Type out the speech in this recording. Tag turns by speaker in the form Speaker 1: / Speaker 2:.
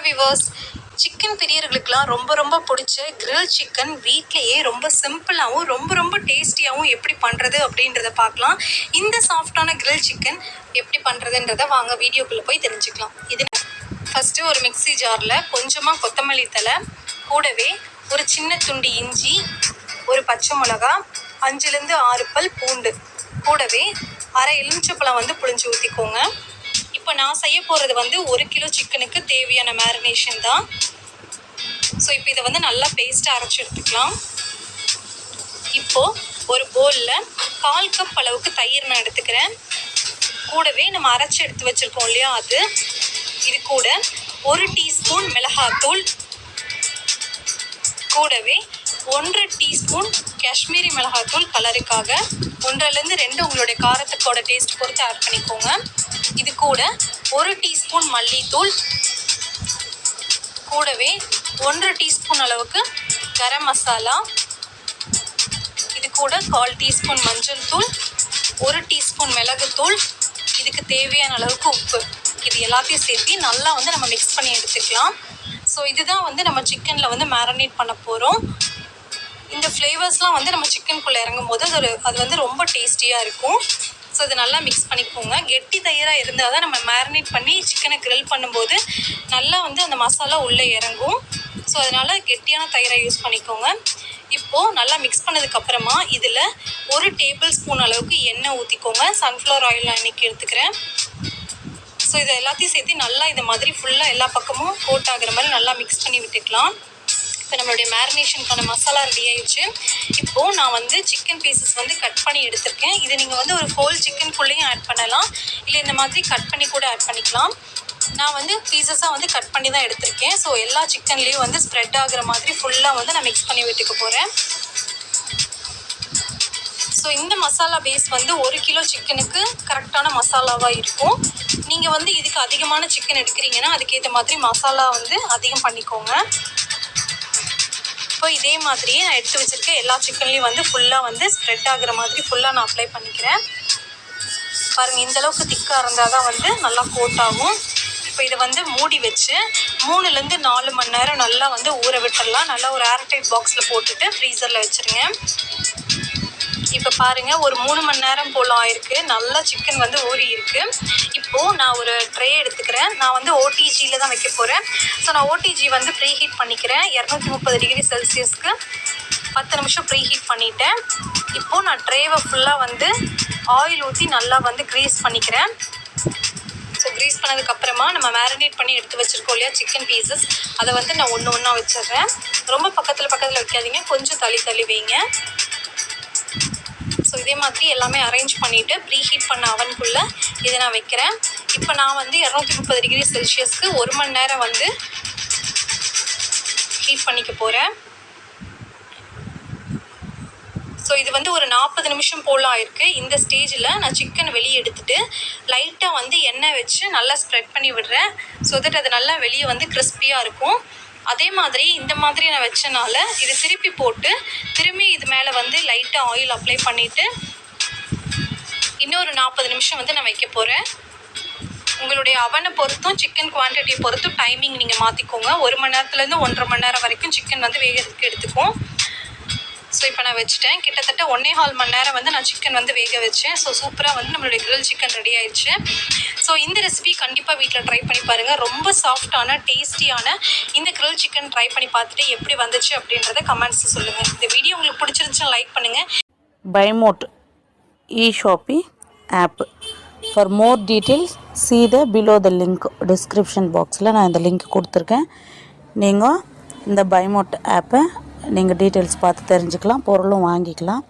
Speaker 1: Viewers, chicken பிரியர்களுக்கெல்லாம் ரொம்ப பிடிச்ச grill chicken வீட்லேயே ரொம்ப சிம்பிளாகவும் ரொம்ப டேஸ்டியாகவும் எப்படி பண்ணுறது அப்படின்றத பார்க்கலாம். இந்த சாஃப்டான கிரில் சிக்கன் எப்படி பண்ணுறதுன்றதை வாங்க வீடியோக்குள்ளே போய் தெரிஞ்சுக்கலாம். இது ஃபஸ்ட்டு ஒரு மிக்ஸி ஜாரில் கொஞ்சமாக கொத்தமல்லி தழை, கூடவே ஒரு சின்ன துண்டு இஞ்சி, ஒரு பச்சை மிளகா, 5லேருந்து 6 பல் பூண்டு, கூடவே அரை எலுமிச்சப்பழம் புழிஞ்சு ஊற்றிக்கோங்க. இப்போ நான் செய்ய போகிறது 1 கிலோ சிக்கனுக்கு தேவையான மேரினேஷன் தான். ஸோ இப்போ இதை நல்லா பேஸ்ட்டாக அரைச்சி எடுத்துக்கலாம். இப்போது ஒரு பவுலில் 1/4 கப் அளவுக்கு தயிர் நான் எடுத்துக்கிறேன். கூடவே நம்ம அரைச்சி எடுத்து வச்சுருக்கோம் இல்லையா, இது கூட 1 டீஸ்பூன் மிளகாத்தூள், கூடவே 1/2 டீஸ்பூன் காஷ்மீரி மிளகாத்தூள் கலருக்காக, 1லேருந்து 2 உங்களுடைய காரத்துக்கோட டேஸ்ட் பொறுத்து ஆட் பண்ணிக்கோங்க. இது கூட 1 டீஸ்பூன் மல்லித்தூள், கூடவே 1/2 டீஸ்பூன் அளவுக்கு கரம் மசாலா, இது கூட 1/4 டீஸ்பூன் மஞ்சள் தூள், 1 டீஸ்பூன் மிளகுத்தூள், இதுக்கு தேவையான அளவுக்கு உப்பு, இது எல்லாத்தையும் சேர்த்து நல்லா நம்ம மிக்ஸ் பண்ணி எடுத்துக்கலாம். ஸோ இதுதான் நம்ம சிக்கனில் மேரினேட் பண்ண போகிறோம். இந்த ஃப்ளேவர்ஸ்லாம் நம்ம சிக்கனுக்குள்ளே இறங்கும் போது அது ரொம்ப டேஸ்டியாக இருக்கும். ஸோ இது நல்லா மிக்ஸ் பண்ணிக்கோங்க. கெட்டி தயிராக இருந்தால் தான் நம்ம மேரினேட் பண்ணி சிக்கனை கிரில் பண்ணும்போது நல்லா அந்த மசாலா உள்ளே இறங்கும். ஸோ அதனால் கெட்டியான தயிரை யூஸ் பண்ணிக்கோங்க. இப்போது நல்லா மிக்ஸ் பண்ணதுக்கப்புறமா இதில் 1 டேபிள் ஸ்பூன் அளவுக்கு எண்ணெய் ஊற்றிக்கோங்க. சன்ஃப்ளவர் ஆயில் நான் இன்றைக்கி எடுத்துக்கிறேன். ஸோ இதை எல்லாத்தையும் சேர்த்து நல்லா இந்த மாதிரி ஃபுல்லாக எல்லா பக்கமும் கோட் ஆகிற மாதிரி நல்லா மிக்ஸ் பண்ணி விட்டுக்கலாம். இப்போ நம்மளுடைய மேரினேஷனுக்கான மசாலா ரெடி ஆயிடுச்சு. இப்போது நான் சிக்கன் பீசஸ் கட் பண்ணி எடுத்திருக்கேன். இது நீங்கள் ஒரு ஹோல் சிக்கனுக்குள்ளேயும் ஆட் பண்ணலாம், இல்லை இந்த மாதிரி கட் பண்ணி கூட ஆட் பண்ணிக்கலாம். நான் பீசஸாக கட் பண்ணி தான் எடுத்திருக்கேன். ஸோ எல்லா சிக்கன்லேயும் ஸ்ப்ரெட் ஆகிற மாதிரி ஃபுல்லாக நான் மிக்ஸ் பண்ணி விட்டுக்க போகிறேன். ஸோ இந்த மசாலா பேஸ் 1 கிலோ சிக்கனுக்கு கரெக்டான மசாலாவாக இருக்கும். நீங்கள் இதுக்கு அதிகமான சிக்கன் எடுக்கிறீங்கன்னா அதுக்கேற்ற மாதிரி மசாலா அதிகம் பண்ணிக்கோங்க. இப்போ இதே மாதிரியே நான் எடுத்து வச்சுருக்கேன் எல்லா சிக்கன்லேயும் ஃபுல்லாக ஸ்ப்ரெட் ஆகிற மாதிரி ஃபுல்லாக நான் அப்ளை பண்ணிக்கிறேன். பாருங்கள், இந்தளவுக்கு திக்காக இருந்தால் தான் நல்லா கோட் ஆகும். இப்போ இதை மூடி வச்சு 3லேருந்து 4 மணி நேரம் நல்லா ஊற விட்டுடலாம். நல்லா ஒரு ஏர்டைட் பாக்ஸில் போட்டுட்டு ஃப்ரீசரில் வச்சுருங்க. இப்போ பாருங்கள், ஒரு 3 மணி நேரம் போல் ஆயிருக்கு. நல்லா சிக்கன் ஊறி இருக்குது. இப்போது நான் ஒரு ட்ரே எடுத்துக்கிறேன். நான் ஓடிஜியில் தான் வைக்க போகிறேன். ஸோ நான் ஓடிஜி ப்ரீ ஹீட் பண்ணிக்கிறேன். 230 டிகிரி செல்சியஸ்க்கு 10 நிமிஷம் ப்ரீ ஹீட் பண்ணிவிட்டேன். இப்போது நான் ட்ரேவை ஃபுல்லாக ஆயில் ஊற்றி நல்லா க்ரீஸ் பண்ணிக்கிறேன். ஸோ க்ரீஸ் பண்ணதுக்கப்புறமா நம்ம மேரினேட் பண்ணி எடுத்து வச்சுருக்கோம் இல்லையா சிக்கன் பீசஸ், அதை நான் ஒன்றா வச்சிடுறேன். ரொம்ப பக்கத்தில் வைக்காதீங்க, கொஞ்சம் தள்ளி வைங்க. ஸோ இதே மாதிரி எல்லாமே அரேஞ்ச் பண்ணிவிட்டு ப்ரீ ஹீட் பண்ண அவனுக்குள்ளே இதை நான் வைக்கிறேன். இப்போ நான் 230 டிகிரி செல்சியஸ்க்கு 1 மணி நேரம் ஹீட் பண்ணிக்க போகிறேன். ஸோ இது ஒரு 40 நிமிஷம் போல் ஆயிருக்கு. இந்த ஸ்டேஜில் நான் சிக்கன் வெளியே எடுத்துகிட்டு லைட்டாக எண்ணெய் வச்சு நல்லா ஸ்ப்ரெட் பண்ணி விடுறேன். ஸோ தட் அது நல்லா வெளியே கிறிஸ்பியாக இருக்கும். அதே மாதிரி இந்த மாதிரி நான் வச்சனால இது திருப்பி போட்டு திரும்பி இது மேலே லைட்டாக ஆயில் அப்ளை பண்ணிவிட்டு இன்னொரு 40 நிமிஷம் நான் வைக்க போகிறேன். உங்களுடைய அவனை பொறுத்தும் சிக்கன் குவான்டிட்டியை பொறுத்தும் டைமிங் நீங்கள் மாற்றிக்கோங்க. 1 மணி நேரத்துலேருந்து 1.5 மணி நேரம் வரைக்கும் சிக்கன் வேகிறதுக்கு எடுத்துக்கும். ஸோ இப்போ நான் வச்சுட்டேன். கிட்டத்தட்ட 1.25 மணி நேரம் நான் சிக்கன் வேக வச்சேன். ஸோ சூப்பராக நம்மளுடைய கிரில் சிக்கன் ரெடி ஆயிடுச்சு. ஸோ இந்த ரெசிபி கண்டிப்பாக வீட்டில் ட்ரை பண்ணி பாருங்கள். ரொம்ப சாஃப்டான டேஸ்டியான இந்த கிரில் சிக்கன் ட்ரை பண்ணி பார்த்துட்டு எப்படி வந்துச்சு அப்படின்றத கமெண்ட்ஸில் சொல்லுங்கள். இந்த வீடியோ உங்களுக்கு பிடிச்சிருந்துச்சுன்னா லைக் பண்ணுங்கள்.
Speaker 2: பைமோட் e-shopping app. For more details see the below the link. description பாக்ஸில் நான் இந்த லிங்க் கொடுத்துருக்கேன். நீங்கள் இந்த பைமோட் ஆப்பை நீங்கள் டீட்டெயில்ஸ் பார்த்து தெரிஞ்சுக்கலாம், பொருளும் வாங்கிக்கலாம்.